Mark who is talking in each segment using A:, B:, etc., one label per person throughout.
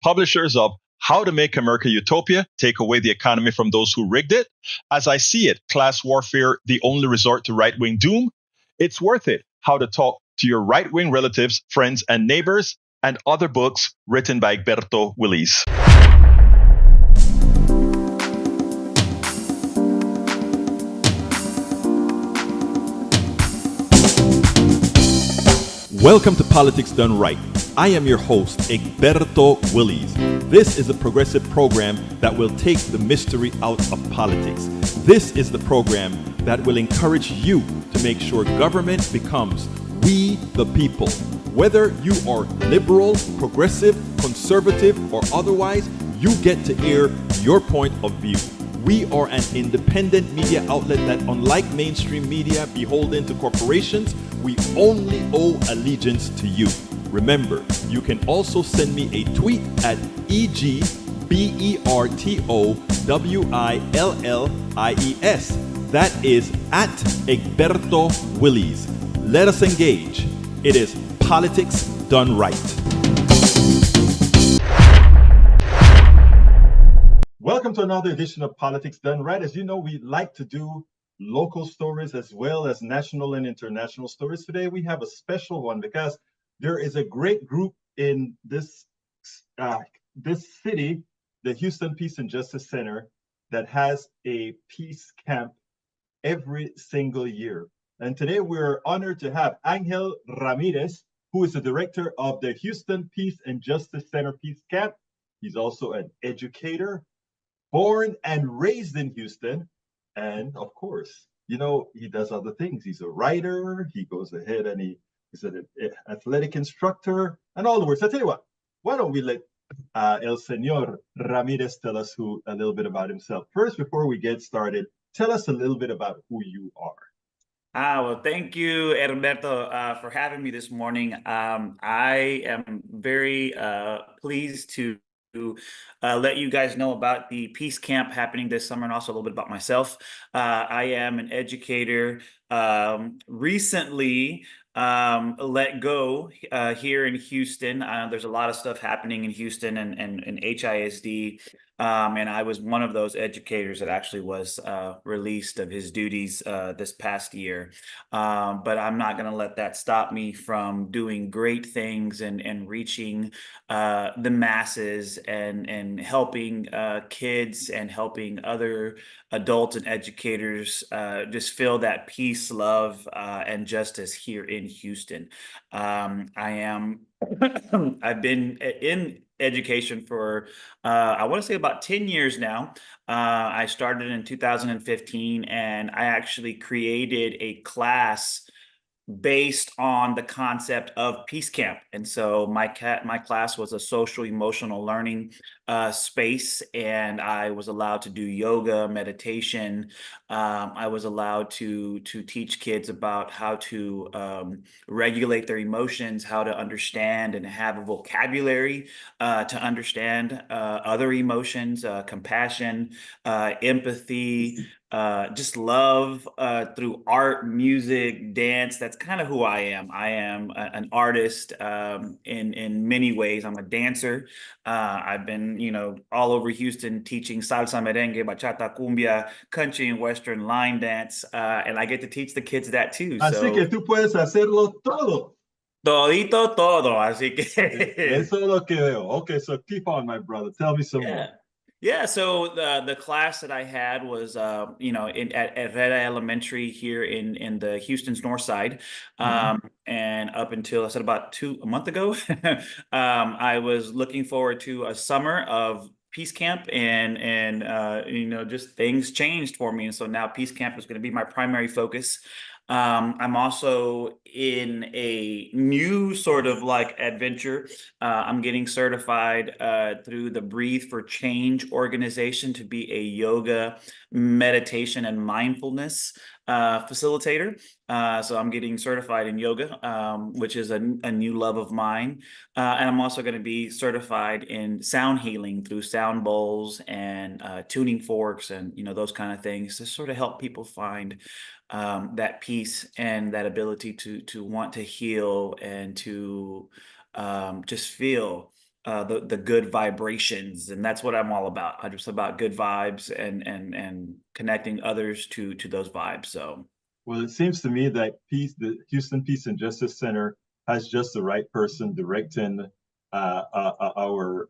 A: publishers of How to Make America Utopia, Take Away the Economy from Those Who Rigged It, As I See It, Class Warfare, The Only Resort to Right-Wing Doom, It's Worth It, How to Talk to Your Right-Wing Relatives, Friends, and Neighbors, and other books written by Berto Williams. Welcome to Politics Done Right. I am your host, Erberto Williams. This is a progressive program that will take the mystery out of politics. This is the program that will encourage you to make sure government becomes we the people. Whether you are liberal, progressive, conservative, or otherwise, you get to air your point of view. We are an independent media outlet that, unlike mainstream media beholden to corporations, we only owe allegiance to you. Remember, you can also send me a tweet at EGBERTOWILLIES. That is at Erberto Williams. Let us engage. It is Politics Done Right. Welcome to another edition of Politics Done Right. As you know, we like to do local stories as well as national and international stories. Today we have a special one because there is a great group in this city, the Houston Peace and Justice Center, that has a peace camp every single year. And today we're honored to have Angel Ramirez, who is the director of the Houston Peace and Justice Center Peace Camp. He's also an educator, born and raised in Houston. And of course, you know, he does other things. He's a writer. He goes ahead and he's an athletic instructor and all the words. I tell you what, why don't we let El Señor Ramirez tell us a little bit about himself. First, before we get started, tell us a little bit about who you are.
B: Well, thank you, Erberto, for having me this morning. I am very pleased to let you guys know about the Peace Camp happening this summer, and also a little bit about myself. I am an educator, recently let go here in Houston. There's a lot of stuff happening in Houston and HISD. And I was one of those educators that actually was released of his duties this past year. But I'm not going to let that stop me from doing great things and reaching the masses and helping kids and helping other adults and educators just feel that peace, love, and justice here in Houston. I've been in education for I want to say about 10 years now. I started in 2015, and I actually created a class based on the concept of Peace Camp. And so my class was a social emotional learning space, and I was allowed to do yoga, meditation. I was allowed to teach kids about how to regulate their emotions, how to understand and have a vocabulary to understand other emotions, compassion, empathy, just love through art, music, dance. That's kind of who I am. I am an artist in many ways. I'm a dancer. I've been, all over Houston teaching salsa, merengue, bachata, cumbia, country and western line dance, and I get to teach the kids that too.
A: Así que tú puedes hacerlo todo.
B: Todito todo, así que
A: Eso es lo que veo. Okay, so keep on, my brother. Tell me some more.
B: Yeah, so the class that I had was, at Herrera Elementary here in the Houston's North Side, and up until I said about a month ago, I was looking forward to a summer of Peace Camp, and just things changed for me, and so now Peace Camp is going to be my primary focus. I'm also in a new sort of like adventure. I'm getting certified through the Breathe for Change organization to be a yoga, meditation, and mindfulness facilitator. So I'm getting certified in yoga, which is a new love of mine. And I'm also going to be certified in sound healing through sound bowls and tuning forks and, those kind of things to sort of help people find that peace and that ability to want to heal and to just feel the good vibrations, and that's what I'm all about. I'm just about good vibes and connecting others to those vibes. So
A: Well, it seems to me that the Houston Peace and Justice Center has just the right person directing our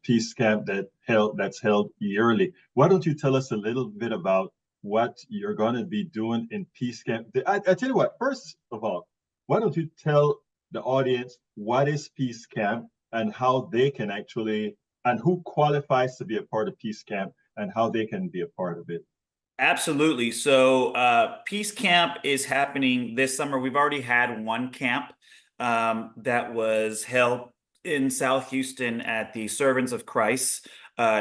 A: peace camp that's held yearly. Why don't you tell us a little bit about what you're going to be doing in peace camp? I tell you what. First of all, why don't you tell the audience what is peace camp and how they can actually and who qualifies to be a part of peace camp and how they can be a part of it.
B: absolutely. So Peace Camp is happening this summer. We've already had one camp that was held in South Houston at the Servants of Christ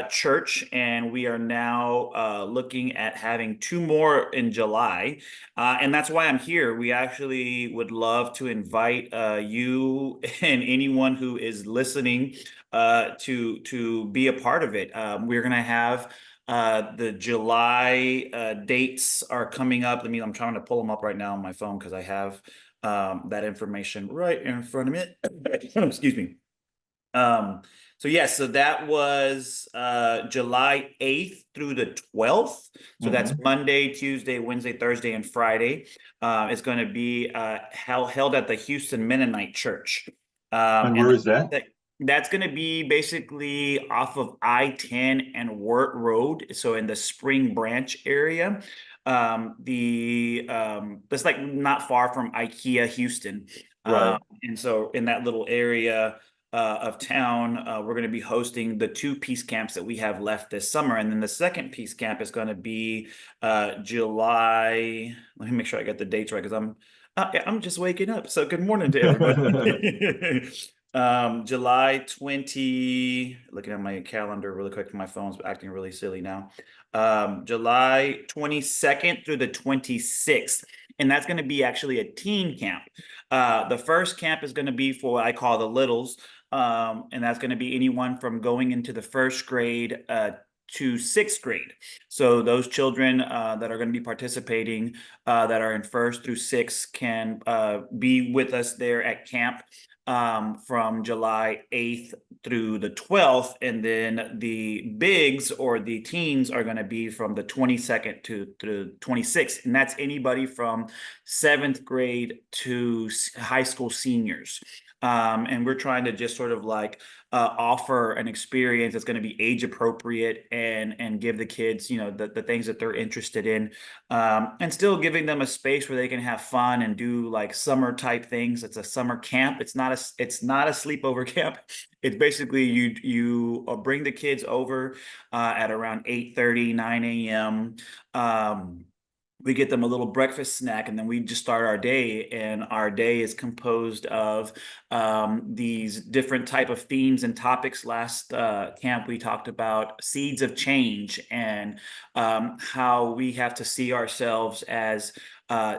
B: church, and we are now looking at having two more in July, and that's why I'm here. We actually would love to invite you and anyone who is listening to be a part of it. We're going to have the July dates are coming up. I'm trying to pull them up right now on my phone because I have that information right in front of me. Excuse me. So yes, so that was July 8th through the 12th. So that's Monday, Tuesday, Wednesday, Thursday, and Friday. It's going to be held at the Houston Mennonite Church.
A: And where is that?
B: That's going to be basically off of I-10 and Wirt Road, so in the Spring Branch area. That's like not far from IKEA Houston.
A: Right.
B: And so in that little area of town, we're going to be hosting the two peace camps that we have left this summer. And then the second peace camp is going to be July. Let me make sure I got the dates right because I'm just waking up. So good morning to everybody. July 20, looking at my calendar really quick, my phone's acting really silly now. July 22nd through the 26th. And that's going to be actually a teen camp. The first camp is going to be for what I call the littles. And that's going to be anyone from going into the first grade to sixth grade. So those children that are going to be participating that are in first through sixth can be with us there at camp from July 8th through the 12th. And then the bigs or the teens are going to be from the 22nd to the 26th. And that's anybody from seventh grade to high school seniors. And we're trying to just sort of like offer an experience that's going to be age appropriate and give the kids, the things that they're interested in, and still giving them a space where they can have fun and do like summer type things. It's a summer camp. It's not a sleepover camp. It's basically you bring the kids over at around 8:30, 9 a.m. We get them a little breakfast snack, and then we just start our day. And our day is composed of these different type of themes and topics. Last camp, we talked about seeds of change and how we have to see ourselves as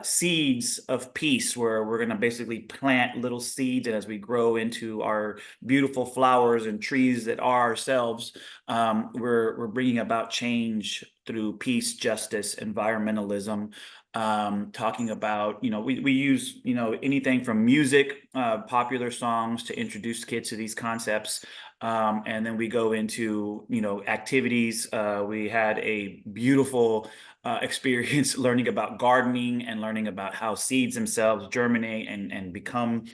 B: seeds of peace, where we're going to basically plant little seeds, and as we grow into our beautiful flowers and trees that are ourselves, we're bringing about change through peace, justice, environmentalism, talking about, we use, anything from music, popular songs to introduce kids to these concepts. And then we go into, activities. We had a beautiful experience learning about gardening and learning about how seeds themselves germinate and become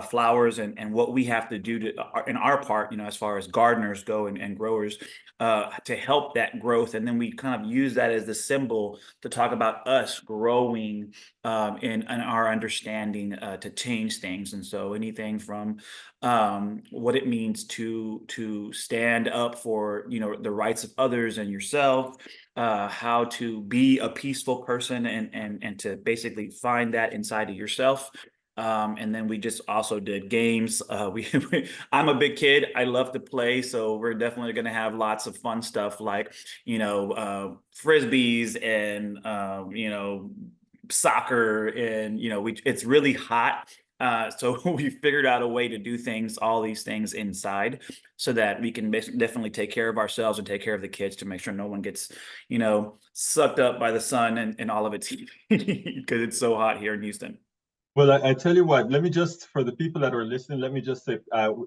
B: flowers, and what we have to do in our part, as far as gardeners go and growers, to help that growth. And then we kind of use that as the symbol to talk about us growing in our understanding to change things. And so anything from what it means to stand up for, the rights of others and yourself, how to be a peaceful person and to basically find that inside of yourself. And then we just also did games. I'm a big kid. I love to play. So we're definitely going to have lots of fun stuff like, frisbees and, soccer. And, it's really hot. So we figured out a way to do all these things inside, so that we can definitely take care of ourselves and take care of the kids to make sure no one gets, sucked up by the sun and all of its heat because it's so hot here in Houston.
A: Well, I tell you what, let me just, for the people that are listening, let me just say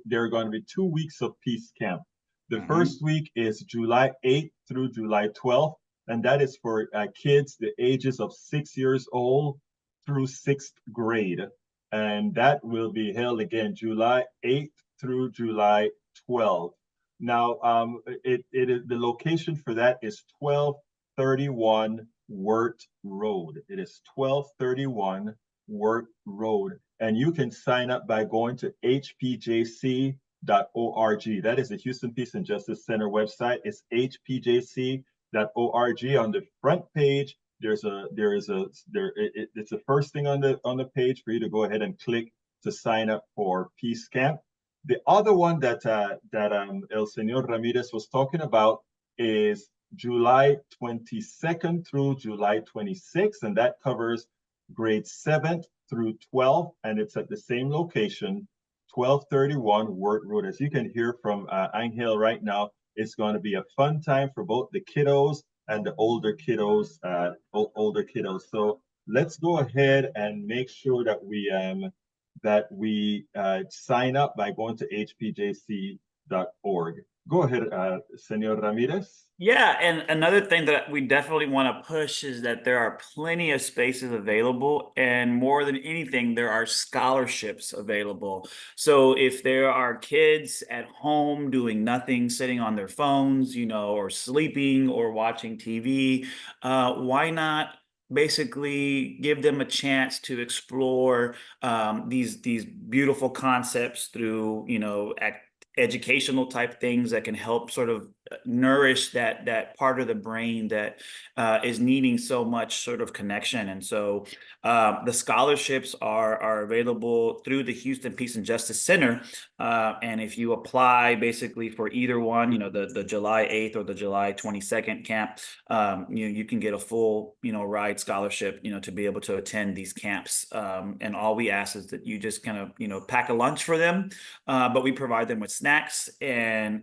A: there are going to be 2 weeks of Peace Camp. The first week is July 8th through July 12th, and that is for kids the ages of 6 years old through sixth grade. And that will be held again July 8th through July 12th. Now, it is the location for that is 1231 Wirt Road. It is 1231 Wirt Road. And you can sign up by going to hpjc.org. That is the Houston Peace and Justice Center website. It's hpjc.org. On the front page, it's the first thing on the page for you to go ahead and click to sign up for Peace Camp. The other one that El Señor Ramirez was talking about is July 22nd through July 26th, and that covers grade 7th through 12th, and it's at the same location, 1231 Wirt Road. As you can hear from Angel right now, it's going to be a fun time for both the kiddos and the older kiddos. So let's go ahead and make sure that we sign up by going to hpjc.org. Go ahead, Senor Ramirez.
B: Yeah, and another thing that we definitely want to push is that there are plenty of spaces available, and more than anything, there are scholarships available. So if there are kids at home doing nothing, sitting on their phones, or sleeping or watching TV, why not basically give them a chance to explore these beautiful concepts through educational type things that can help sort of nourish that part of the brain that is needing so much sort of connection. And so the scholarships are available through the Houston Peace and Justice Center. And if you apply basically for either one, the July 8th or the July 22nd camp, you can get a full, ride scholarship, to be able to attend these camps. And all we ask is that you just kind of, pack a lunch for them, but we provide them with snacks and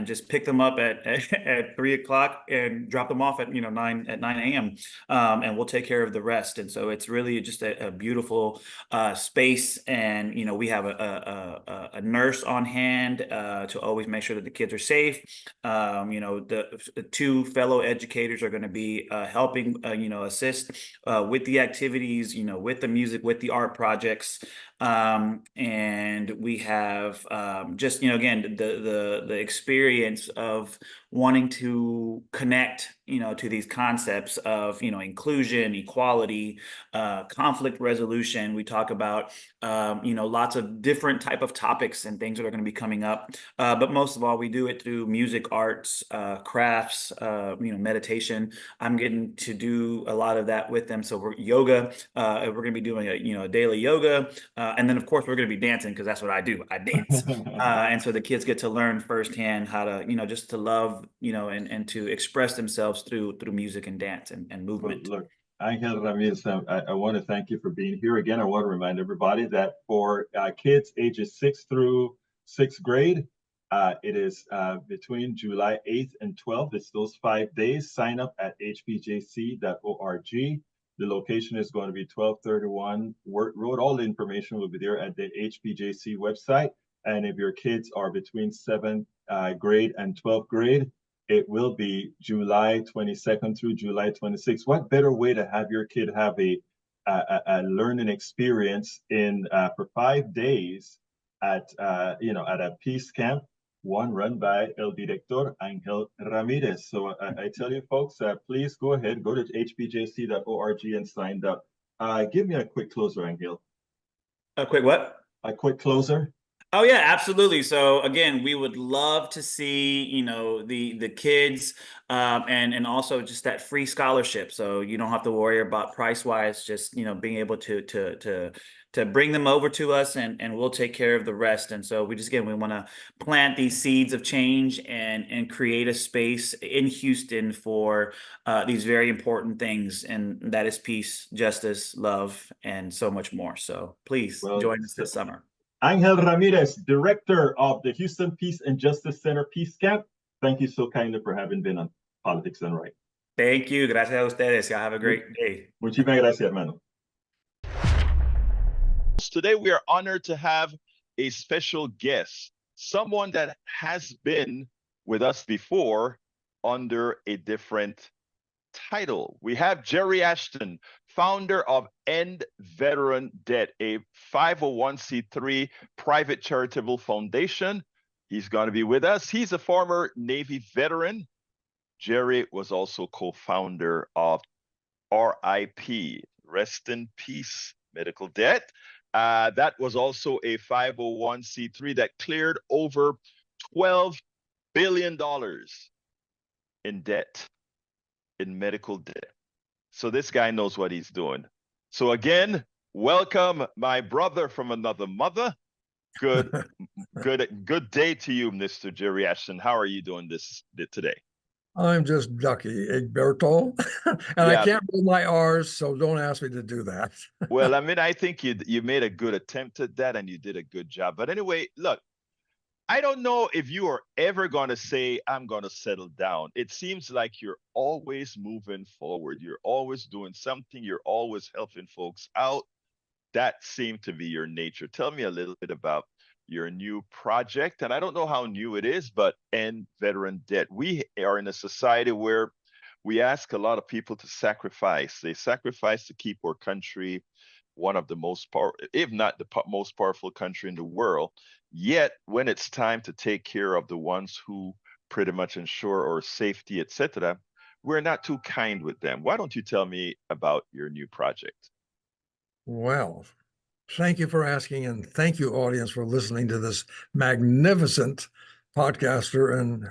B: just pick them up at 3 o'clock and drop them off at 9 a.m. And we'll take care of the rest. And so it's really just a beautiful space. And we have a nurse on hand to always make sure that the kids are safe. The two fellow educators are going to be helping assist with the activities, with the music, with the art projects. And we have just again the experience of wanting to connect to these concepts of inclusion, equality, conflict resolution. We talk about lots of different type of topics and things that are going to be coming up, but most of all we do it through music, arts, crafts, meditation. I'm getting to do a lot of that with them. So we're yoga, we're going to be doing a daily yoga, and then of course we're going to be dancing, because that's what I do, I dance. And so the kids get to learn firsthand how to just to love and to express themselves through music and dance and movement.
A: Well, look, Angel Ramirez, I want to thank you for being here again. I want to remind everybody that for kids ages 6 through 6th grade, it is between July 8th and 12th. It's those 5 days. Sign up at hpjc.org. The location is going to be 1231 Wirt Road. All the information will be there at the HPJC website. And if your kids are between 7th grade and 12th grade, it will be July 22nd through July 26th. What better way to have your kid have a learning experience for 5 days at a peace camp, one run by El Director Angel Ramirez. So I tell you folks, please go ahead, go to hpjc.org and sign up. Give me a quick closer, Angel.
B: A quick what?
A: A quick closer.
B: Oh yeah, absolutely. So again, we would love to see, the kids, and also just that free scholarship. So you don't have to worry about price wise, just, being able to bring them over to us, and we'll take care of the rest. And so we want to plant these seeds of change and create a space in Houston for these very important things. And that is peace, justice, love, and so much more. So please join us this summer.
A: Angel Ramirez, Director of the Houston Peace and Justice Center Peace Camp. Thank you so kindly for having been on Politics Done Right.
B: Thank you. Gracias a ustedes. Have a great day.
A: Muchísimas gracias, hermano.
C: Today, we are honored to have a special guest, someone that has been with us before under a different title. We have Jerry Ashton, founder of End Veteran Debt, a 501c3 private charitable foundation. He's going to be with us. He's a former Navy veteran. Jerry was also co-founder of RIP, Rest in Peace Medical Debt. That was also a 501c3 that cleared over $12 billion in debt, in medical debt. So this guy knows what he's doing. So again, welcome, my brother from another mother. Good day to you, Mr. Jerry Ashton. How are you doing today?
D: I'm just ducky, Erberto, and yeah. I can't roll my R's, so don't ask me to do that.
C: Well, I mean, I think you made a good attempt at that, and you did a good job. But anyway, look, I don't know if you are ever going to say, I'm going to settle down. It seems like you're always moving forward. You're always doing something. You're always helping folks out. That seemed to be your nature. Tell me a little bit about your new project. And I don't know how new it is, but End Veteran Debt. We are in a society where we ask a lot of people to sacrifice. They sacrifice to keep our country one of the most powerful, if not the most powerful country in the world. Yet when it's time to take care of the ones who pretty much ensure our safety, etc., we're not too kind with them. Why don't you tell me about your new project?
D: Well, thank you for asking, and thank you, audience, for listening to this magnificent podcaster and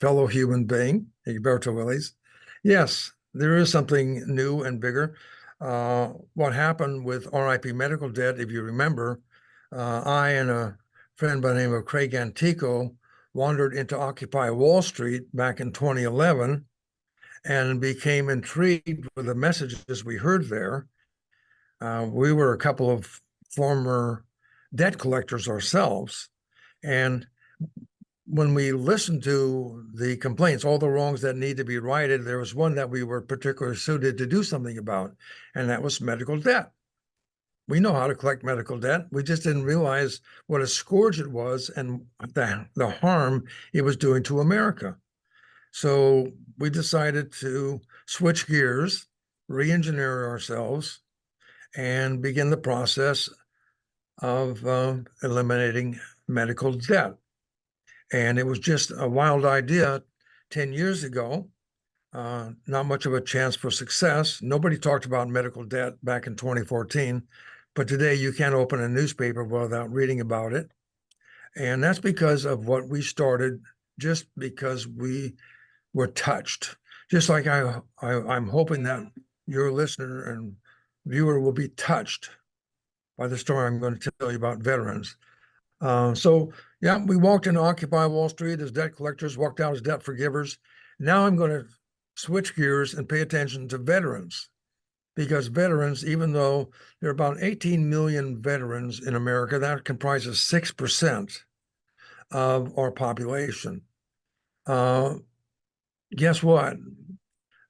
D: fellow human being, Berto Williams. Yes, there is something new and bigger. What happened with RIP Medical Debt, if you remember, I and a friend by the name of Craig Antico wandered into Occupy Wall Street back in 2011 and became intrigued with the messages we heard there. We were a couple of former debt collectors ourselves, and when we listened to the complaints, all the wrongs that need to be righted, there was one that we were particularly suited to do something about, and that was medical debt. We know how to collect medical debt. We just didn't realize what a scourge it was and the harm it was doing to America. So we decided to switch gears, re-engineer ourselves, and begin the process of eliminating medical debt. And it was just a wild idea 10 years ago, not much of a chance for success. Nobody talked about medical debt back in 2014, but today you can't open a newspaper without reading about it. And that's because of what we started, just because we were touched. Just like I'm hoping that your listener and viewer will be touched by the story I'm going to tell you about veterans. So yeah, we walked into Occupy Wall Street as debt collectors, walked out as debt forgivers. Now I'm going to switch gears and pay attention to veterans, because veterans, even though there are about 18 million veterans in America, that comprises 6% of our population. Guess what?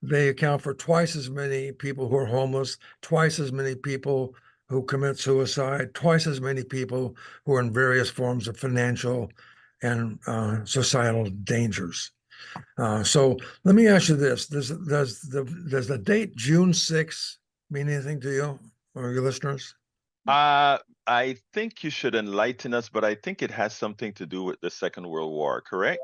D: They account for twice as many people who are homeless, twice as many people who commit suicide, twice as many people who are in various forms of financial and societal dangers. So let me ask you this: does the date June 6 mean anything to you or your listeners?
C: I think you should enlighten us, but I think it has something to do with the Second World War, correct?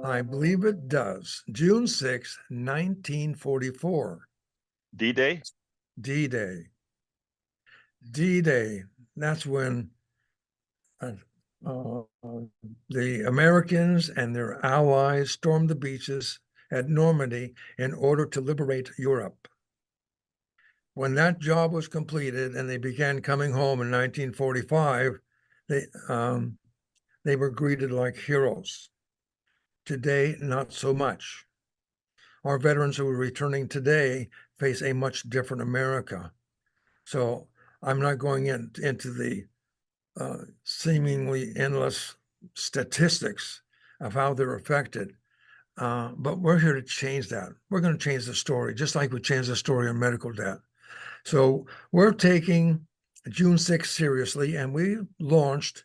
D: I believe it does. June 6, 1944.
C: D-Day?
D: D-Day. D-Day. That's when the Americans and their allies stormed the beaches at Normandy in order to liberate Europe. When that job was completed and they began coming home in 1945, they were greeted like heroes. Today, not so much. Our veterans who are returning today face a much different America. So I'm not going into the seemingly endless statistics of how they're affected, but we're here to change that. We're going to change the story, just like we changed the story on medical debt. So we're taking June 6th seriously, and we launched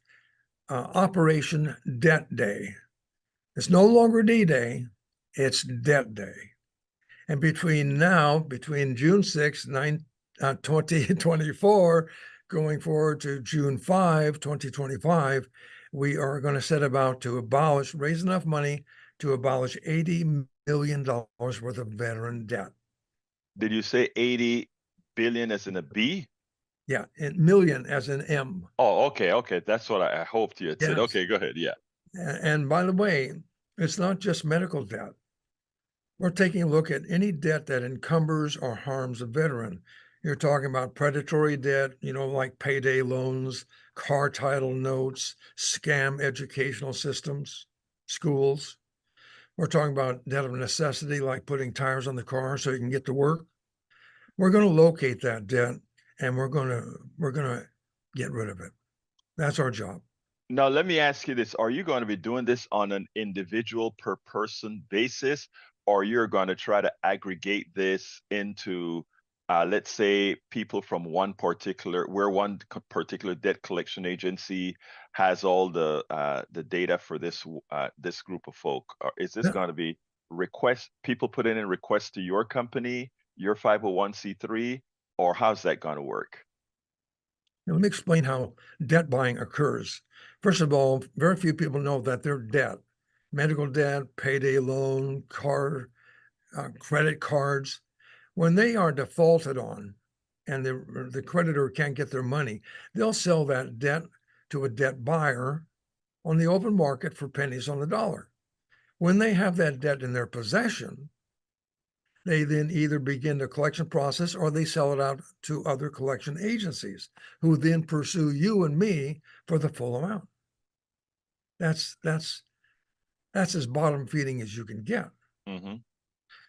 D: Operation Debt Day. It's no longer D-Day, it's Debt Day. And between June 6th, 2024, going forward to June 5, 2025, we are going to set about to raise enough money to abolish $80 million worth of veteran debt.
C: Did you say 80 billion as in a B?
D: Yeah, and million as in M.
C: Oh, okay, okay. That's what I hoped you had said.
D: Yes.
C: Okay, go ahead. Yeah.
D: And by the way, it's not just medical debt. We're taking a look at any debt that encumbers or harms a veteran. You're talking about predatory debt, like payday loans, car title notes, scam educational systems, schools. We're talking about debt of necessity, like putting tires on the car so you can get to work. We're going to locate that debt and we're going to get rid of it. That's our job.
C: Now, let me ask you this. Are you going to be doing this on an individual per person basis, or you're going to try to aggregate this into, let's say, people from one particular debt collection agency has all the data for this group of folk? Or is this going to be people put in requests to your company, your 501c3, or how's that going to work?
D: Now, let me explain how debt buying occurs. First of all, very few people know that their debt, medical debt, payday loan, credit cards, when they are defaulted on and the creditor can't get their money, they'll sell that debt to a debt buyer on the open market for pennies on the dollar. When they have that debt in their possession, they then either begin the collection process or they sell it out to other collection agencies who then pursue you and me for the full amount. That's as bottom feeding as you can get.
C: Mm-hmm.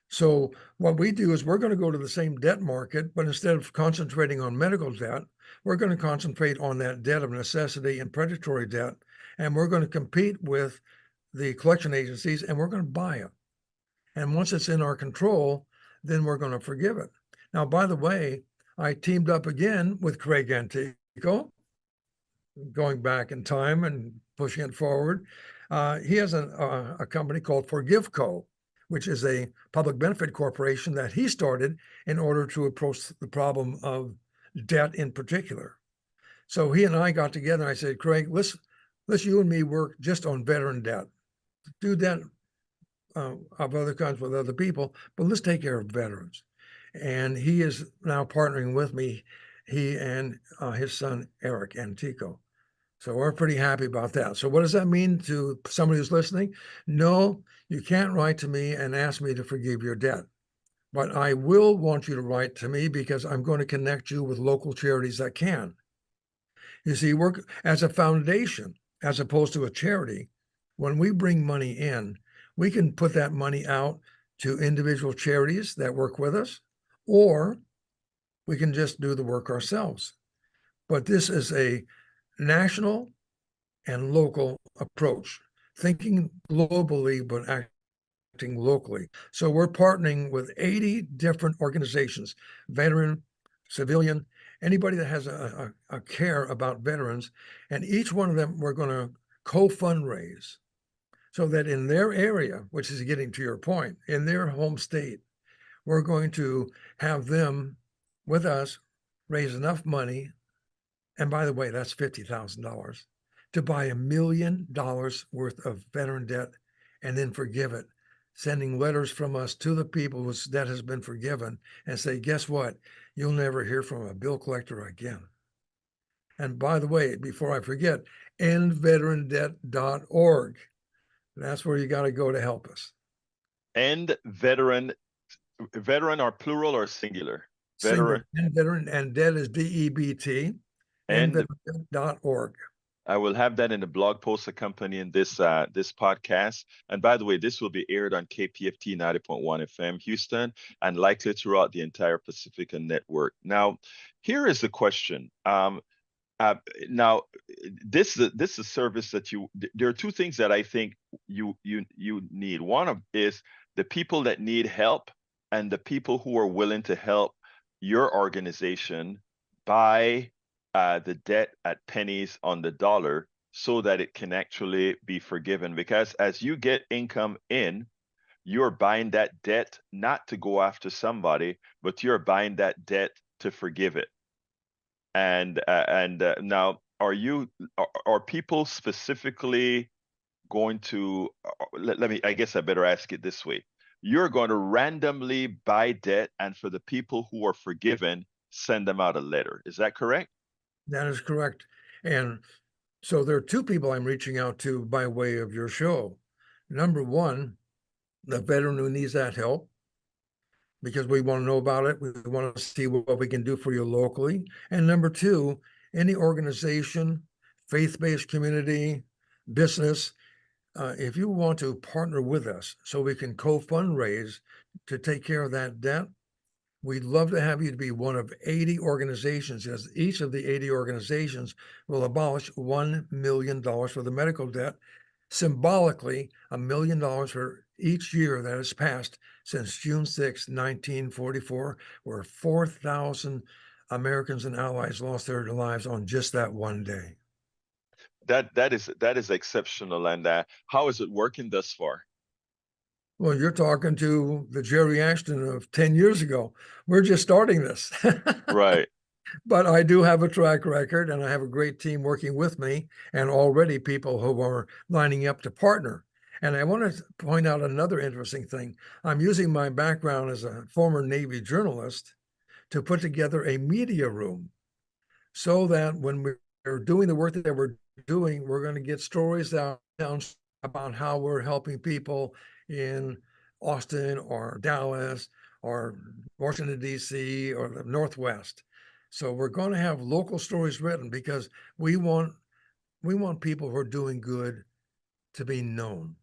D: So what we do is we're going to go to the same debt market, but instead of concentrating on medical debt, we're going to concentrate on that debt of necessity and predatory debt. And we're going to compete with the collection agencies and we're going to buy it. And once it's in our control, then we're going to forgive it. Now, by the way, I teamed up again with Craig Antico, going back in time and pushing it forward. He has a company called ForgiveCo, which is a public benefit corporation that he started in order to approach the problem of debt in particular. So he and I got together and I said, Craig, let's you and me work just on veteran debt. Do debt of other kinds with other people, but let's take care of veterans. And he is now partnering with me, he and his son, Eric Antico. So we're pretty happy about that. So what does that mean to somebody who's listening? No, you can't write to me and ask me to forgive your debt. But I will want you to write to me because I'm going to connect you with local charities that can. You see, work as a foundation, as opposed to a charity. When we bring money in, we can put that money out to individual charities that work with us, or we can just do the work ourselves. But this is a national and local approach, thinking globally, but acting locally. So we're partnering with 80 different organizations, veteran, civilian, anybody that has a care about veterans, and each one of them we're going to co-fundraise so that in their area, which is getting to your point, in their home state, we're going to have them with us raise enough money. And by the way, that's $50,000 to buy $1 million worth of veteran debt and then forgive it, sending letters from us to the people whose debt has been forgiven and say, guess what? You'll never hear from a bill collector again. And by the way, before I forget, endveterandebt.org. That's where you got to go to help us.
C: And veteran are plural or singular?
D: Veteran. And debt is DEBT. Endveterandebt.org.
C: I will have that in the blog post accompanying this podcast. And by the way, this will be aired on KPFT 90.1 FM Houston and likely throughout the entire Pacifica network. Now, here is the question. Now, this is a service that there are two things that I think you need. One is the people that need help and the people who are willing to help your organization by the debt at pennies on the dollar so that it can actually be forgiven. Because as you get income in, you're buying that debt not to go after somebody, but you're buying that debt to forgive it. And now, are people specifically going to, let me, I guess I better ask it this way. You're going to randomly buy debt, and for the people who are forgiven, send them out a letter. Is that correct?
D: That is correct. And so there are two people I'm reaching out to by way of your show. Number one, the veteran who needs that help, because we want to know about it. We want to see what we can do for you locally. And number two, any organization, faith-based community, business, if you want to partner with us so we can co-fundraise to take care of that debt, we'd love to have you to be one of 80 organizations, as each of the 80 organizations will abolish $1 million for the medical debt, symbolically $1 million for each year that has passed since June 6, 1944, where 4,000 Americans and allies lost their lives on just that one day.
C: That is exceptional. And how is it working thus far?
D: Well, you're talking to the Jerry Ashton of 10 years ago. We're just starting this.
C: Right.
D: But I do have a track record, and I have a great team working with me, and already people who are lining up to partner. And I want to point out another interesting thing. I'm using my background as a former Navy journalist to put together a media room so that when we're doing the work that we're doing, we're going to get stories out about how we're helping people in Austin or Dallas or Washington, D.C. or the Northwest. So we're going to have local stories written because we want people who are doing good to be known.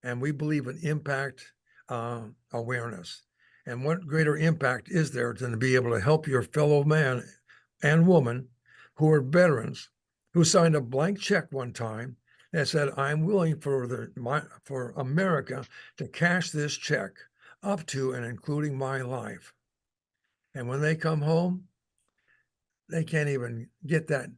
D: And we believe in impact awareness. And what greater impact is there than to be able to help your fellow man and woman who are veterans, who signed a blank check one time that said, I'm willing for America to cash this check up to and including my life. And when they come home, they can't even get that.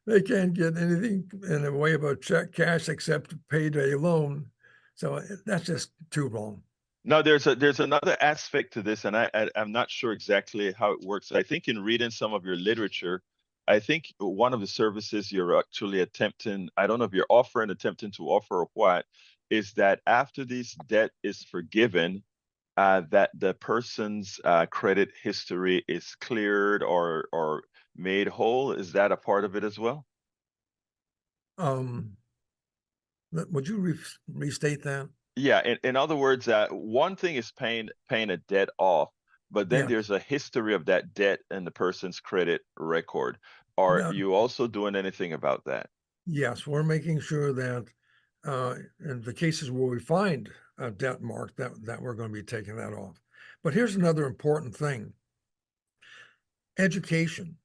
D: They can't get anything in the way of a check cash except payday loan. So that's just too wrong.
C: Now, there's another aspect to this, and I'm not sure exactly how it works. I think in reading some of your literature, I think one of the services you're actually attempting, I don't know if you're attempting to offer or what, is that after this debt is forgiven, that the person's credit history is cleared or made whole. Is that a part of it as well?
D: Would you restate that?
C: Yeah, in other words, one thing is paying a debt off, but then there's a history of that debt in the person's credit record. Are you also doing anything about that?
D: Yes, we're making sure that in the cases where we find a debt mark, that we're going to be taking that off. But here's another important thing. Education.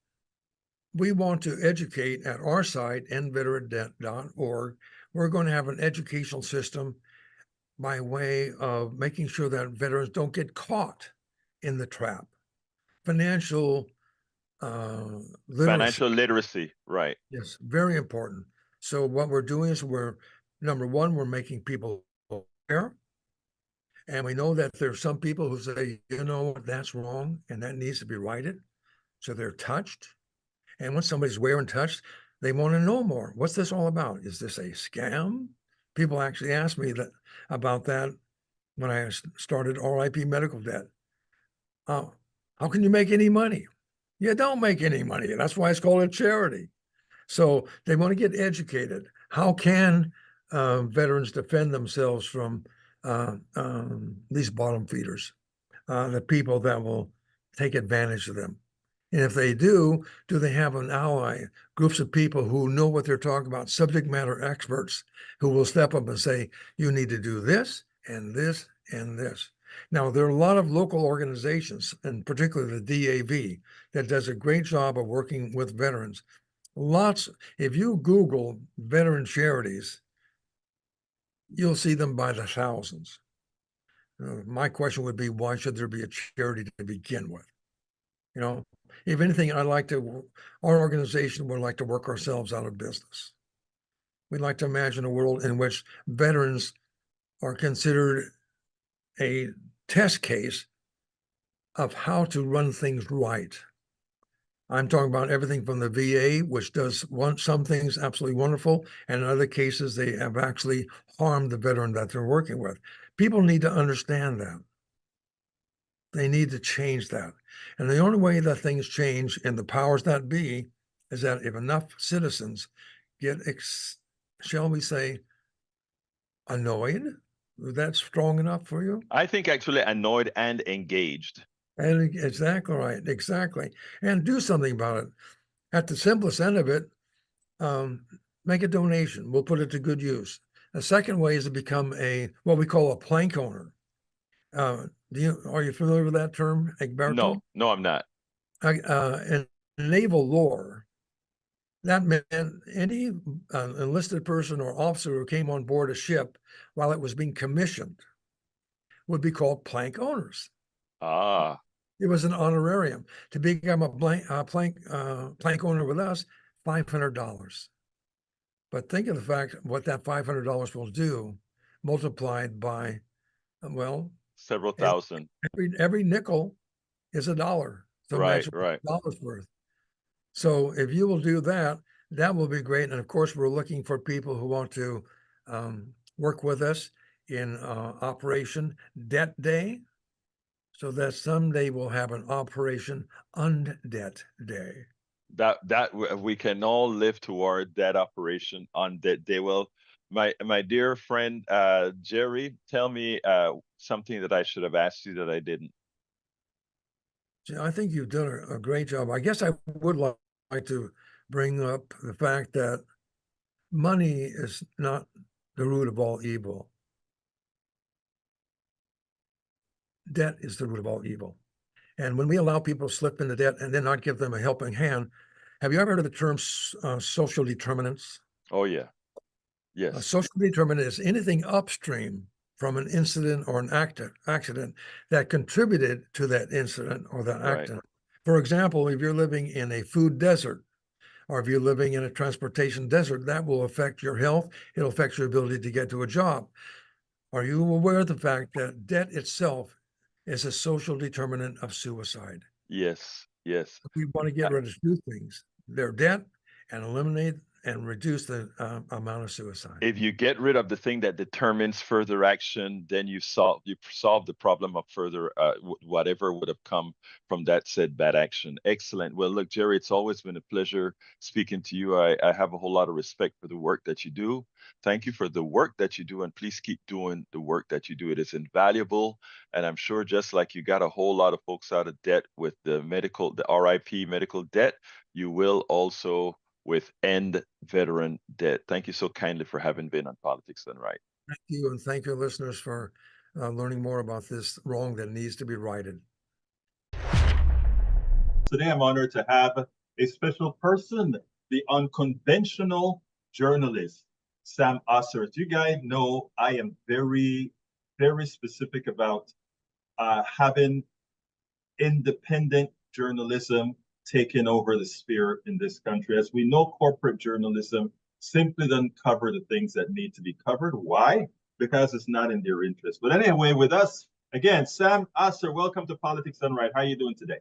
D: We want to educate at our site, endveterandebt.org. We're going to have an educational system by way of making sure that veterans don't get caught in the trap. Financial
C: literacy, right?
D: Yes, very important. So what we're doing is number one, we're making people aware. And we know that there's some people who say, you know, that's wrong and that needs to be righted. So they're touched. And when somebody's aware and touched, they want to know more. What's this all about? Is this a scam? People actually ask me about that when I started RIP Medical Debt. How can you make any money? You don't make any money. That's why it's called a charity. So they want to get educated. How can veterans defend themselves from these bottom feeders, the people that will take advantage of them? And if they do they have an ally, groups of people who know what they're talking about, subject matter experts who will step up and say, you need to do this and this and this. Now, there are a lot of local organizations, and particularly the DAV, that does a great job of working with veterans. Lots, if you Google veteran charities, you'll see them by the thousands. My question would be, why should there be a charity to begin with? You know, If anything, our organization would like to work ourselves out of business. We'd like to imagine a world in which veterans are considered a test case of how to run things right. I'm talking about everything from the VA, which does some things absolutely wonderful, and in other cases, they have actually harmed the veteran that they're working with. People need to understand that. They need to change that. And the only way that things change in the powers that be is that if enough citizens get, shall we say, annoyed, is that strong enough for you?
C: I think actually annoyed and engaged.
D: And exactly right, exactly. And do something about it. At the simplest end of it, make a donation. We'll put it to good use. The second way is to become what we call a plank owner. Are you familiar with that term, Erberto?
C: No, I'm not.
D: In naval lore, that meant any enlisted person or officer who came on board a ship while it was being commissioned would be called plank owners.
C: Ah.
D: It was an honorarium. To become a plank owner with us, $500. But think of the fact what that $500 will do, multiplied by, well,
C: several thousand.
D: Every nickel is $1. So
C: right.
D: $1 worth. So if you will do that, that will be great. And of course, we're looking for people who want to work with us in Operation Debt Day, so that someday we'll have an Operation Undebt Day.
C: That we can all live toward that operation on that day. Well, my dear friend Jerry, tell me something that I should have asked you that I didn't.
D: I think you've done a great job. I guess I would like to bring up the fact that money is not the root of all evil. Debt is the root of all evil. And when we allow people to slip into debt and then not give them a helping hand, have you ever heard of the term social determinants?
C: Oh, yeah. Yes.
D: Social determinant is anything upstream from an incident or an accident that contributed to that incident or that accident. For example, if you're living in a food desert, or if you're living in a transportation desert, that will affect your health. It'll affect your ability to get to a job. Are you aware of the fact that debt itself is a social determinant of suicide?
C: Yes, yes.
D: We want to get rid of two things: their debt, and eliminate and reduce the amount of suicide.
C: If you get rid of the thing that determines further action, then you solve the problem of further whatever would have come from that said bad action. Excellent. Well, look, Jerry, it's always been a pleasure speaking to you. I have a whole lot of respect for the work that you do. Thank you for the work that you do, and please keep doing the work that you do. It is invaluable, and I'm sure just like you got a whole lot of folks out of debt with the RIP medical debt, you will also with End Veteran Debt. Thank you so kindly for having been on Politics Done Right.
D: Thank you, and thank your listeners for learning more about this wrong that needs to be righted.
A: Today, I'm honored to have a special person, the unconventional journalist, Sam Osser. As you guys know, I am very, very specific about having independent journalism taking over the sphere in this country. As we know, corporate journalism simply doesn't cover the things that need to be covered. Why? Because it's not in their interest. But anyway, with us, again, Sam Osser, welcome to Politics Done Right. How are you doing today?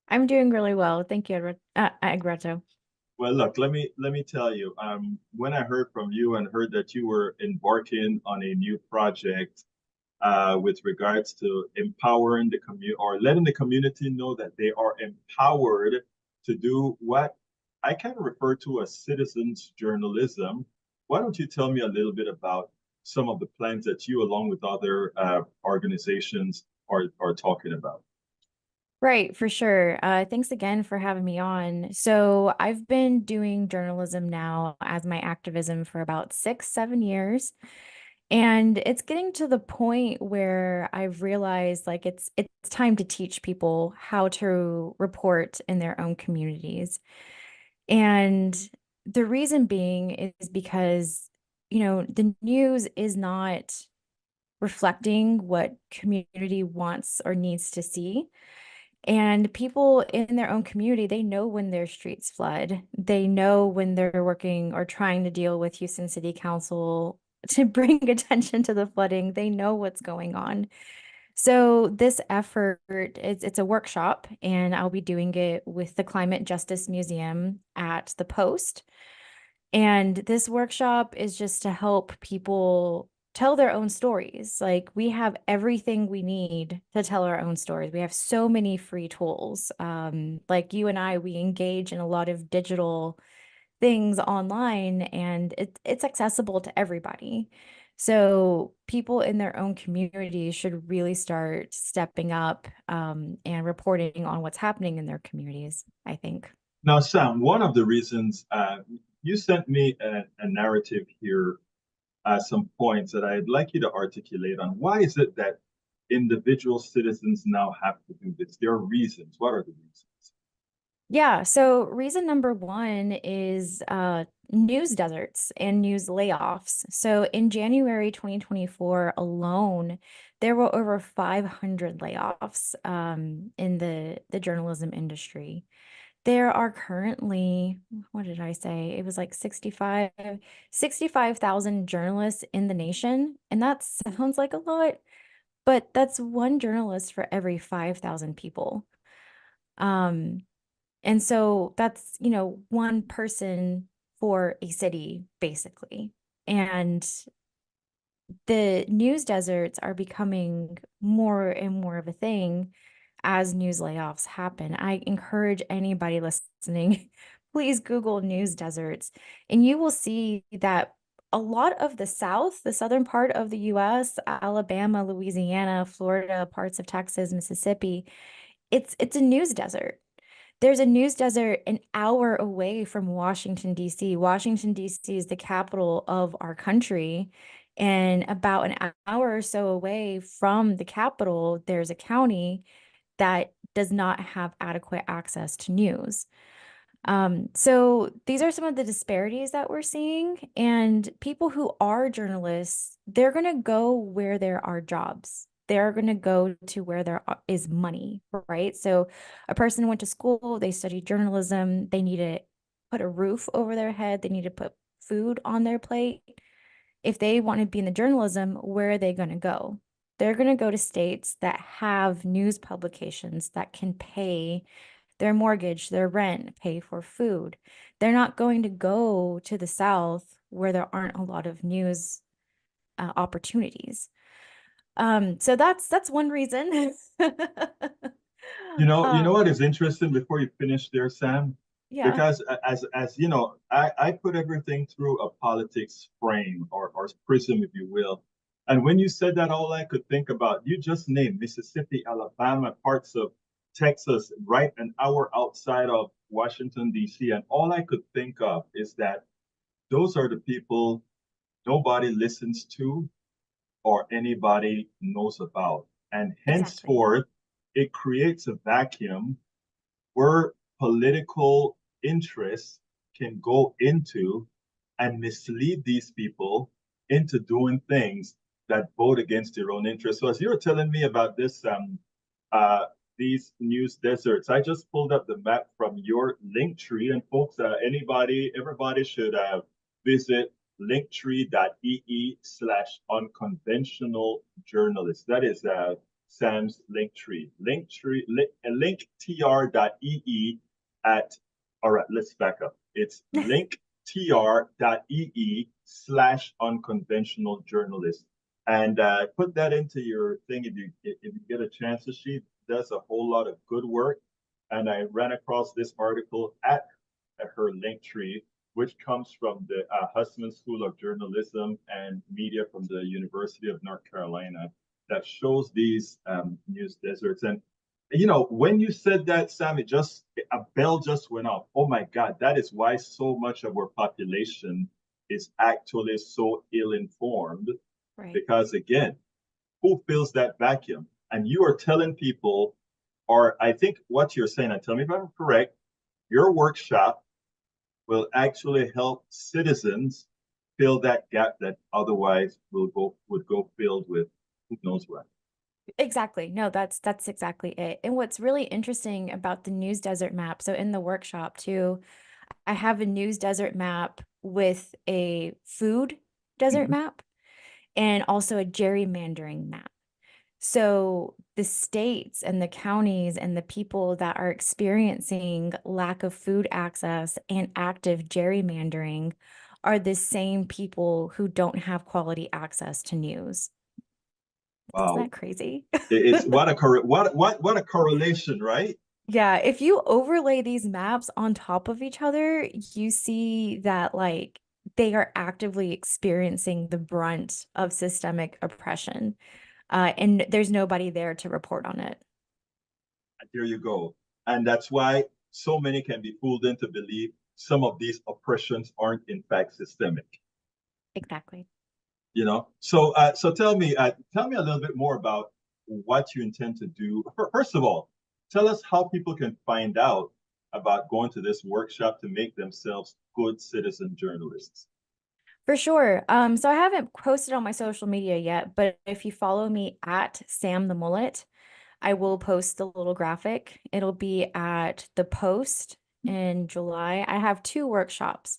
E: I'm doing really well. Thank you, Erberto.
A: Well, look, let me tell you, when I heard from you and heard that you were embarking on a new project with regards to empowering the community or letting the community know that they are empowered to do what I kind of refer to as citizens journalism. Why don't you tell me a little bit about some of the plans that you, along with other organizations, are talking about?
E: Right, for sure. Thanks again for having me on. So I've been doing journalism now as my activism for about 6-7 years. And it's getting to the point where I've realized like it's time to teach people how to report in their own communities. And the reason being is because, the news is not reflecting what community wants or needs to see. And people in their own community, they know when their streets flood. They know when they're working or trying to deal with Houston City Council to bring attention to the flooding. They know what's going on. So this effort, it's a workshop, and I'll be doing it with the Climate Justice Museum at the Post. And this workshop is just to help people tell their own stories. Like, we have everything we need to tell our own stories. We have so many free tools. Like you and I, we engage in a lot of digital things online, and it's accessible to everybody. So people in their own community should really start stepping up and reporting on what's happening in their communities, I think.
A: Now, Sam, one of the reasons you sent me a narrative here, some points that I'd like you to articulate on. Why is it that individual citizens now have to do this? There are reasons. What are the reasons?
E: Yeah, so reason number one is news deserts and news layoffs. So in January 2024 alone, there were over 500 layoffs in the journalism industry. There are currently, what did I say? It was like 65,000 journalists in the nation. And that sounds like a lot, but that's one journalist for every 5,000 people. And so that's, one person for a city, basically. And the news deserts are becoming more and more of a thing as news layoffs happen. I encourage anybody listening, please Google news deserts, and you will see that a lot of the South, the southern part of the US, Alabama, Louisiana, Florida, parts of Texas, Mississippi, it's a news desert. There's a news desert an hour away from Washington, D.C. Washington, D.C. is the capital of our country. And about an hour or so away from the capital, there's a county that does not have adequate access to news. So these are some of the disparities that we're seeing. And people who are journalists, they're going to go where there are jobs. They're going to go to where there is money, right? So a person went to school, they studied journalism, they need to put a roof over their head, they need to put food on their plate. If they want to be in the journalism, where are they going to go? They're going to go to states that have news publications that can pay their mortgage, their rent, pay for food. They're not going to go to the South where there aren't a lot of news opportunities. So that's one reason.
A: You know what is interesting before you finish there, Sam?
E: Yeah.
A: Because as you know, I put everything through a politics frame or prism, if you will. And when you said that, all I could think about, you just named Mississippi, Alabama, parts of Texas, right an hour outside of Washington, D.C. And all I could think of is that those are the people nobody listens to or anybody knows about. And henceforth, it creates a vacuum where political interests can go into and mislead these people into doing things that vote against their own interests. So as you were telling me about this, these news deserts, I just pulled up the map from your Linktree, and folks, everybody should visit linktree.ee/unconventional journalist. That is Sam's Linktree. Linktr.ee at, all right, let's back up. It's linktr.ee/unconventional journalist. And put that into your thing if you get a chance. She does a whole lot of good work. And I ran across this article at her Linktree, which comes from the Hussman School of Journalism and Media from the University of North Carolina, that shows these news deserts. And when you said that, Sam, a bell just went off. Oh my God, that is why so much of our population is actually so ill-informed.
E: Right.
A: Because again, who fills that vacuum? And you are telling people, or I think what you're saying, and tell me if I'm correct, your workshop will actually help citizens fill that gap that otherwise would go filled with who knows what.
E: Exactly. No, that's exactly it. And what's really interesting about the news desert map, so in the workshop too, I have a news desert map with a food desert
A: Mhm.
E: map and also a gerrymandering map. So the states and the counties and the people that are experiencing lack of food access and active gerrymandering are the same people who don't have quality access to news. Isn't
A: Wow.
E: that crazy?
A: It's what a correlation, right?
E: Yeah, if you overlay these maps on top of each other, you see that like they are actively experiencing the brunt of systemic oppression, and there's nobody there to report on it.
A: There you go. And that's why so many can be fooled into believe some of these oppressions aren't in fact systemic.
E: Exactly.
A: You know, so tell me a little bit more about what you intend to do. First of all, tell us how people can find out about going to this workshop to make themselves good citizen journalists.
E: For sure. So I haven't posted on my social media yet, but if you follow me at Sam the Mullet, I will post the little graphic. It'll be at the Post in July. I have 2 workshops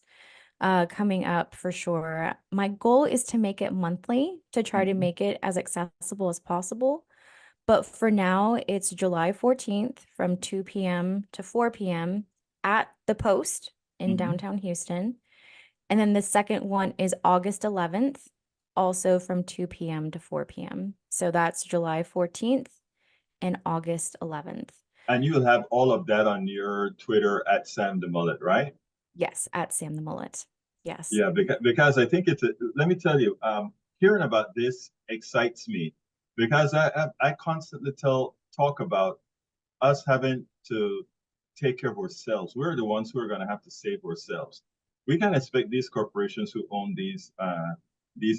E: coming up for sure. My goal is to make it monthly to try to make it as accessible as possible. But for now, it's July 14th from 2 p.m. to 4 p.m. at the Post in downtown Houston. And then the second one is August 11th, also from 2 p.m. to 4 p.m. So that's July 14th and August 11th.
A: And you'll have all of that on your Twitter at Sam the Mullet, right?
E: Yes, at Sam the Mullet. Yes.
A: Yeah, because I think let me tell you, hearing about this excites me because I constantly talk about us having to take care of ourselves. We're the ones who are going to have to save ourselves. We can't expect these corporations who own these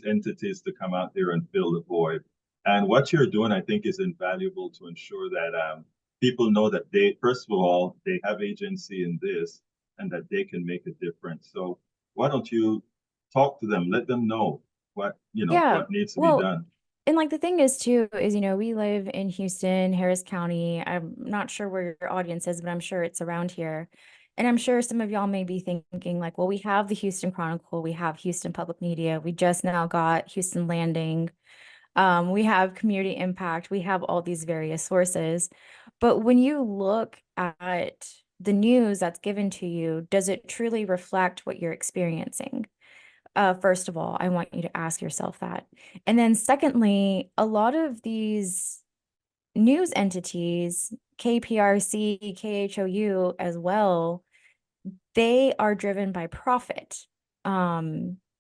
A: entities to come out there and fill the void. And what you're doing, I think, is invaluable to ensure that people know that they, first of all, they have agency in this and that they can make a difference. So why don't you talk to them, let them know what,
E: Yeah.
A: what needs to be
E: Well,
A: done.
E: and like the thing is too, is, we live in Houston, Harris County. I'm not sure where your audience is, but I'm sure it's around here. And I'm sure some of y'all may be thinking like, well, we have the Houston Chronicle, we have Houston Public Media, we just now got Houston Landing. We have Community Impact, we have all these various sources. But when you look at the news that's given to you, does it truly reflect what you're experiencing? First of all, I want you to ask yourself that. And then secondly, a lot of these news entities, KPRC, KHOU as well, they are driven by profit,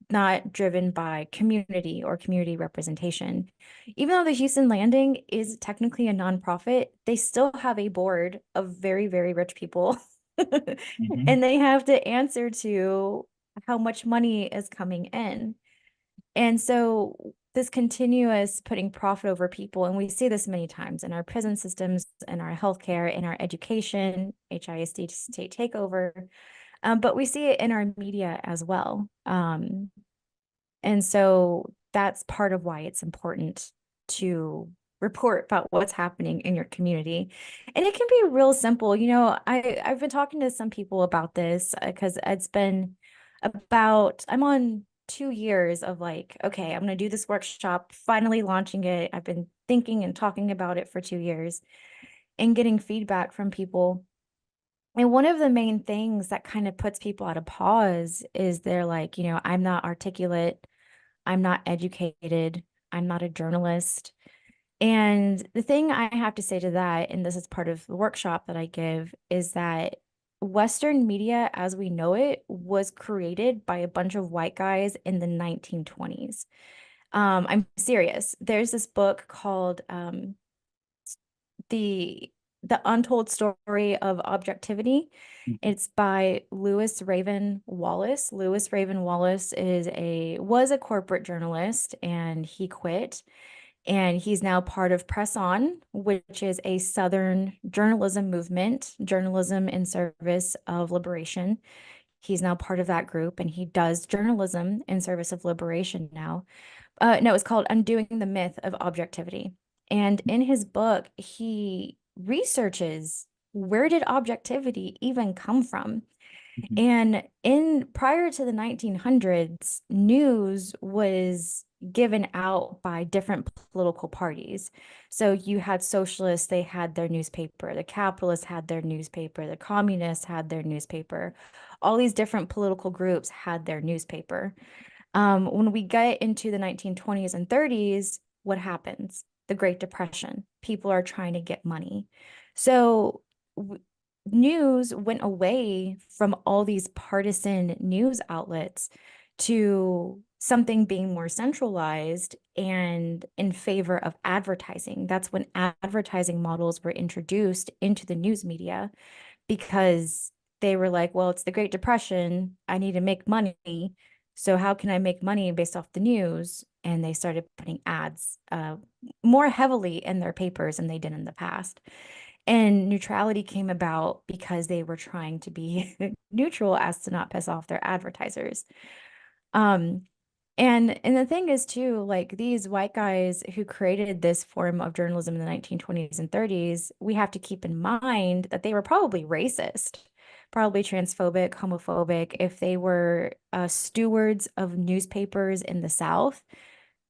E: not driven by community or community representation. Even though the Houston Landing is technically a nonprofit, they still have a board of very, very rich people. And they have to answer to how much money is coming in. And so this continuous putting profit over people, and we see this many times in our prison systems, in our healthcare, in our education, HISD state takeover, but we see it in our media as well. And so that's part of why it's important to report about what's happening in your community. And it can be real simple. I've been talking to some people about this because it's been I'm on 2 years of like, okay, I'm going to do this workshop, finally launching it. I've been thinking and talking about it for 2 years and getting feedback from people. And one of the main things that kind of puts people at a pause is they're like, I'm not articulate, I'm not educated, I'm not a journalist. And the thing I have to say to that, and this is part of the workshop that I give, is that Western media as we know it was created by a bunch of white guys in the 1920s. I'm serious. There's this book called the Untold Story of Objectivity. It's by Lewis Raven Wallace. Lewis Raven Wallace was a corporate journalist and he quit. And he's now part of Press On, which is a Southern journalism movement, journalism in service of liberation. He's now part of that group and he does journalism in service of liberation now. No, it's called Undoing the Myth of Objectivity. And in his book, he researches, where did objectivity even come from? And prior to the 1900s, news was given out by different political parties. So you had socialists, they had their newspaper, the capitalists had their newspaper, the communists had their newspaper. All these different political groups had their newspaper. When we get into the 1920s and 30s, what happens? The Great Depression. People are trying to get money. So news went away from all these partisan news outlets to something being more centralized and in favor of advertising. That's when advertising models were introduced into the news media, because they were like, well, it's the Great Depression. I need to make money. So how can I make money based off the news? And they started putting ads more heavily in their papers than they did in the past. And neutrality came about because they were trying to be neutral as to not piss off their advertisers. And the thing is too, like, these white guys who created this form of journalism in the 1920s and 30s, we have to keep in mind that they were probably racist, probably transphobic, homophobic. If they were stewards of newspapers in the South,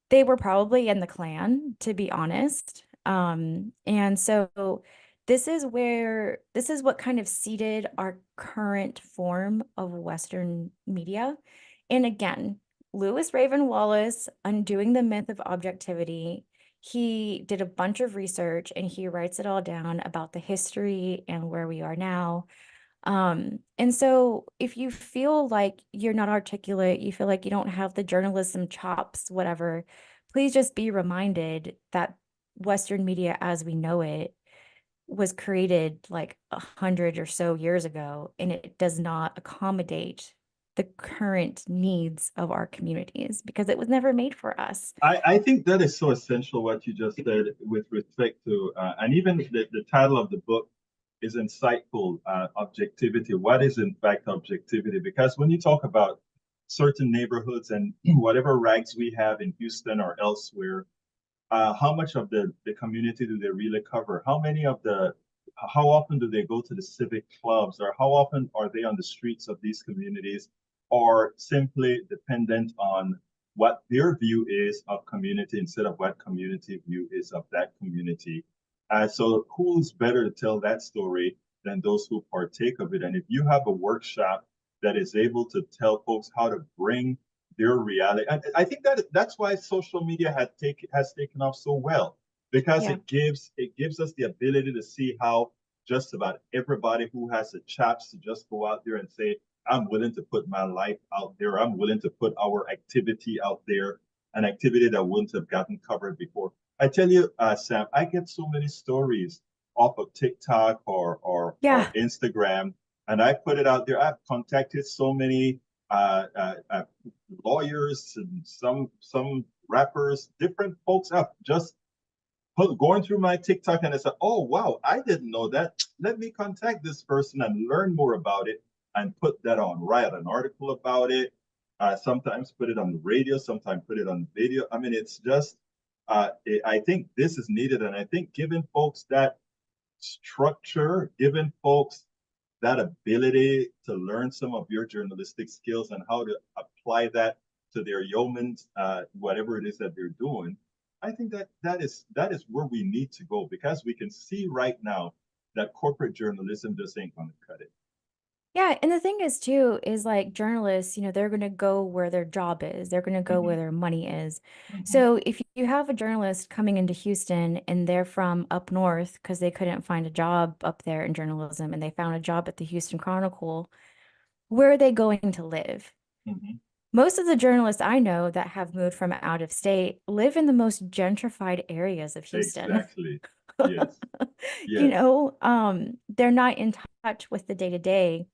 E: they were probably in the Klan, to be honest. And so this is what kind of seeded our current form of Western media. And again, Lewis Raven Wallace, Undoing the Myth of Objectivity, he did a bunch of research and he writes it all down about the history and where we are now. And so if you feel like you're not articulate, you feel like you don't have the journalism chops, whatever, please just be reminded that Western media as we know it was created like 100 or so years ago, and it does not accommodate the current needs of our communities because it was never made for us.
A: I think that is so essential what you just said with respect to, and even the title of the book is insightful, objectivity. What is in fact objectivity? Because when you talk about certain neighborhoods and whatever rags we have in Houston or elsewhere, how much of the community do they really cover? How often do they go to the civic clubs, or how often are they on the streets of these communities, or simply dependent on what their view is of community instead of what community view is of that community? So who's better to tell that story than those who partake of it? And if you have a workshop that is able to tell folks how to bring their reality, and I think that's why social media has taken off so well, because
E: Yeah.
A: it gives us the ability to see how just about everybody who has the chops to just go out there and say, I'm willing to put my life out there. I'm willing to put our activity out there, an activity that wouldn't have gotten covered before. I tell you, Sam, I get so many stories off of TikTok or
E: Yeah.
A: Instagram, and I put it out there. I've contacted so many lawyers and some rappers, different folks. I've just going through my TikTok and I said, oh, wow, I didn't know that. Let me contact this person and learn more about it and put that on, write an article about it. Sometimes put it on the radio, sometimes put it on video. I mean, it's just, I think this is needed. And I think giving folks that structure, giving folks that ability to learn some of your journalistic skills and how to apply that to their yeoman's, whatever it is that they're doing, I think that is where we need to go, because we can see right now that corporate journalism just ain't going to cut it.
E: Yeah, and the thing is too, is like journalists, they're going to go where their job is. They're going to go where their money is. So if you have a journalist coming into Houston and they're from up north because they couldn't find a job up there in journalism and they found a job at the Houston Chronicle, where are they going to live? Most of the journalists I know that have moved from out of state live in the most gentrified areas of Houston.
A: Exactly. Yes. Yes.
E: They're not in touch with the day-to-day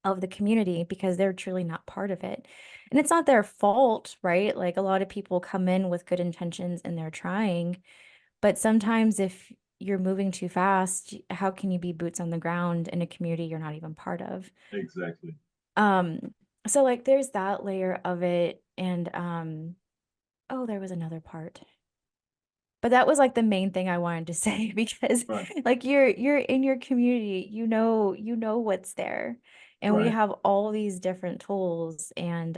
E: of the community because they're truly not part of it. And it's not their fault, right? Like, a lot of people come in with good intentions and they're trying, but sometimes if you're moving too fast, how can you be boots on the ground in a community you're not even part of?
A: Exactly.
E: So like there's that layer of it, and oh, there was another part. But that was like the main thing I wanted to say, because
A: Right.
E: like you're in your community, you know what's there. And we
A: Right.
E: have all these different tools. And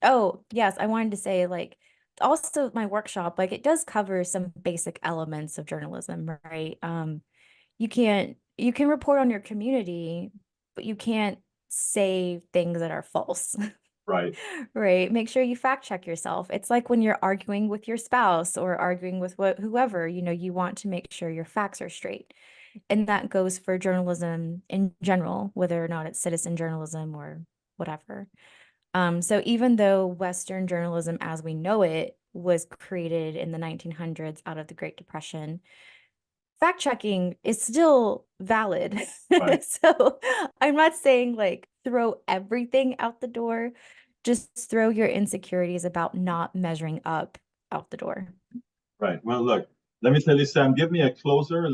E: oh yes, I wanted to say, like, also my workshop, like, it does cover some basic elements of journalism, right? You can report on your community, but you can't say things that are false.
A: Right.
E: Right. Make sure you fact check yourself. It's like when you're arguing with your spouse or arguing with whoever, you want to make sure your facts are straight. And that goes for journalism in general, whether or not it's citizen journalism or whatever. So even though Western journalism as we know it was created in the 1900s out of the Great Depression, fact checking is still valid.
A: Right.
E: So I'm not saying like throw everything out the door, just throw your insecurities about not measuring up out the door.
A: Right. Well, look, let me tell you, Sam, give me a closer.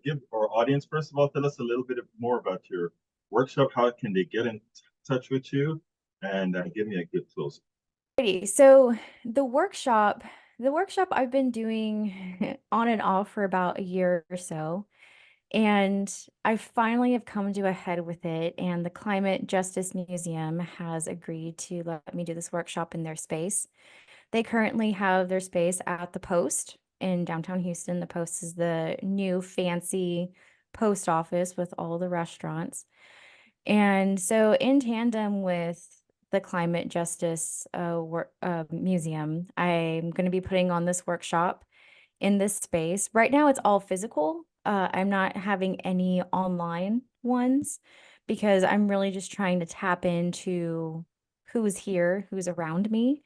A: Give our audience, first of all, tell us a little bit more about your workshop. How can they get in touch with you? And give me a good closer.
E: Alrighty, so the workshop I've been doing on and off for about a year or so. And I finally have come to a head with it. And the Climate Justice Museum has agreed to let me do this workshop in their space. They currently have their space at the Post in downtown Houston. The Post is the new fancy post office with all the restaurants. And so in tandem with the Climate Justice Museum, I'm going to be putting on this workshop in this space. Right now, it's all physical. I'm not having any online ones because I'm really just trying to tap into who's here, who's around me.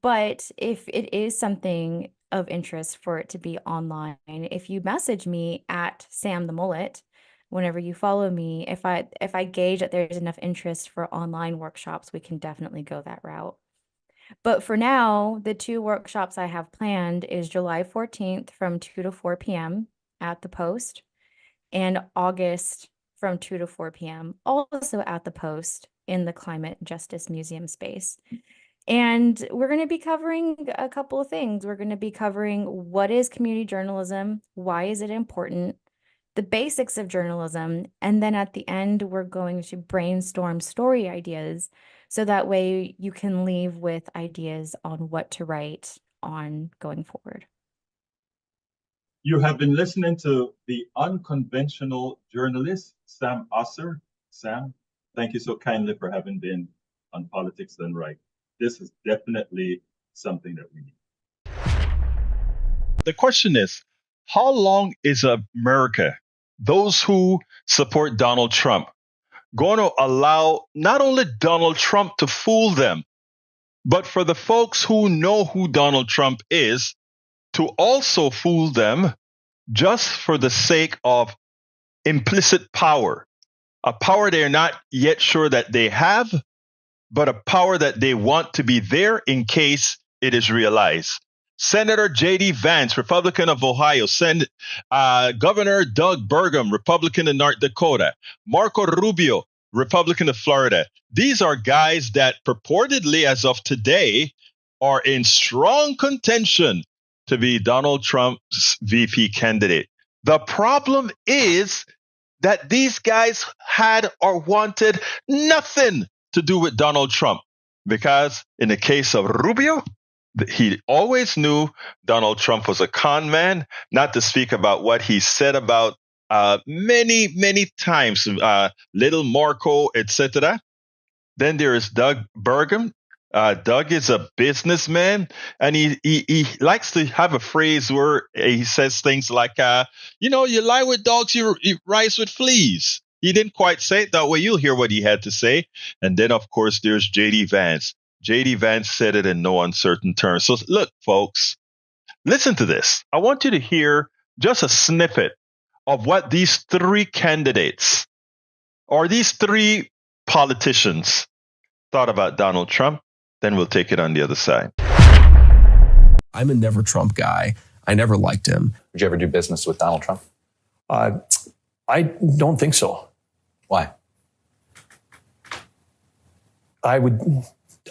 E: But if it is something of interest for it to be online, if you message me at Sam the Mullet, whenever you follow me, if I gauge that there's enough interest for online workshops, we can definitely go that route. But for now, the 2 workshops I have planned is July 14th from 2 to 4 p.m. at the Post, and August from 2 to 4 p.m. also at the Post in the Climate Justice Museum space. And we're going to be covering a couple of things. We're going to be covering what is community journalism, why is it important, the basics of journalism, and then at the end, we're going to brainstorm story ideas so that way you can leave with ideas on what to write on going forward.
A: You have been listening to the unconventional journalist, Sam Osser. Sam, thank you so kindly for having been on Politics Done Right. This is definitely something that we need.
C: The question is, how long is America, those who support Donald Trump, going to allow not only Donald Trump to fool them, but for the folks who know who Donald Trump is to also fool them just for the sake of implicit power, a power they're not yet sure that they have, but a power that they want to be there in case it is realized. Senator J.D. Vance, Republican of Ohio, Governor Doug Burgum, Republican of North Dakota, Marco Rubio, Republican of Florida. These are guys that purportedly, as of today, are in strong contention to be Donald Trump's VP candidate. The problem is that these guys had or wanted nothing to do with Donald Trump, because in the case of Rubio, he always knew Donald Trump was a con man, not to speak about what he said about many, many times, little Marco, etc. Then there is Doug Burgum. Doug is a businessman, and he likes to have a phrase where he says things like, you lie with dogs, you rise with fleas. He didn't quite say it that way. You'll hear what he had to say. And then, of course, there's J.D. Vance. J.D. Vance said it in no uncertain terms. So look, folks, listen to this. I want you to hear just a snippet of what these 3 candidates or these 3 politicians thought about Donald Trump. Then we'll take it on the other side.
F: I'm a never Trump guy. I never liked him.
G: Would you ever do business with Donald Trump?
H: I don't think so.
G: Why?
H: I would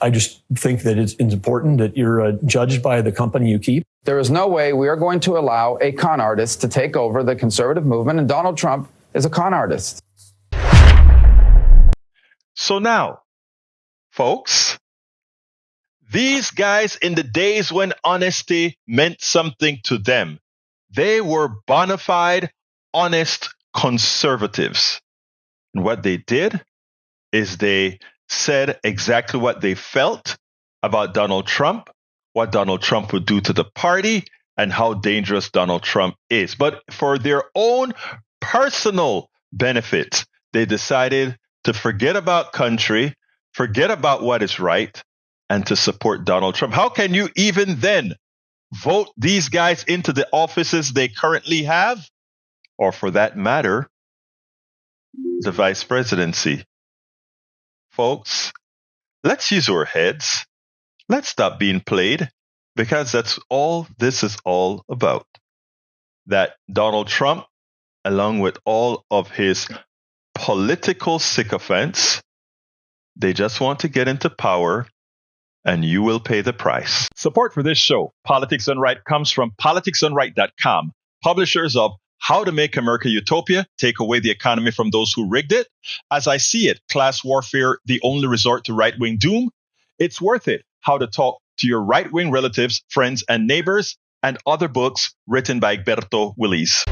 H: I just think that it's important that you're judged by the company you keep.
I: There is no way we are going to allow a con artist to take over the conservative movement, and Donald Trump is a con artist.
C: So now, folks, these guys in the days when honesty meant something to them, they were bona fide, honest conservatives. And what they did is they said exactly what they felt about Donald Trump, what Donald Trump would do to the party, and how dangerous Donald Trump is. But for their own personal benefit, they decided to forget about country, forget about what is right, and to support Donald Trump. How can you even then vote these guys into the offices they currently have? Or for that matter, the vice presidency? Folks, let's use our heads. Let's stop being played, because that's all this is all about. That Donald Trump, along with all of his political sycophants, they just want to get into power, and you will pay the price. Support for this show, Politics Done Right, comes from politicsdoneright.com, publishers of How to Make America Utopia, Take Away the Economy from Those Who Rigged It, As I See It, Class Warfare, The Only Resort to Right-Wing Doom, It's Worth It, How to Talk to Your Right-Wing Relatives, Friends, and Neighbors, and other books written by Berto Williams.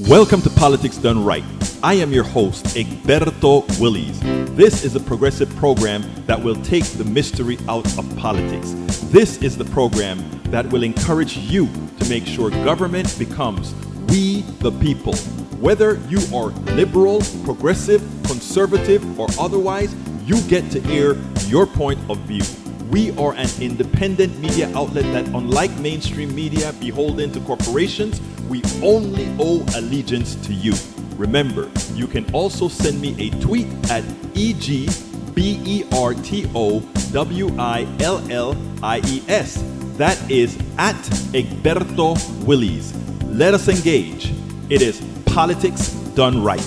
J: Welcome to Politics Done Right. I am your host, Erberto Williams. This is a progressive program that will take the mystery out of politics. This is the program that will encourage you to make sure government becomes we the people. Whether you are liberal, progressive, conservative, or otherwise, you get to air your point of view. We are an independent media outlet that, unlike mainstream media beholden to corporations, we only owe allegiance to you. Remember, you can also send me a tweet at EGBERTOWILLIES. That is at Erberto Williams. Let us engage. It is Politics Done Right.